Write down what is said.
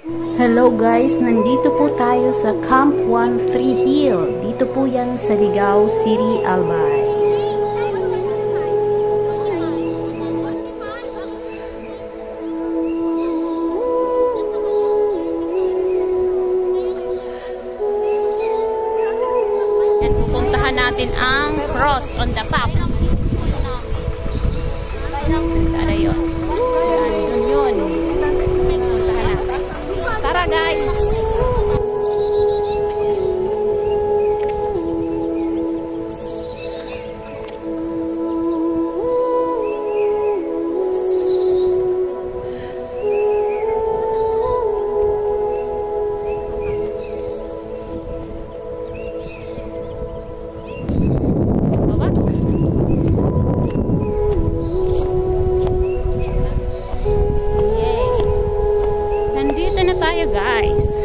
Hello guys, nandito po tayo sa Camp 13 Hill. Dito po yan sa Ligao City, Albay. At pupuntahan natin ang cross on the top. Tara yun. Yun. Puntahan natin. Tara guys! Nandito na tayo guys.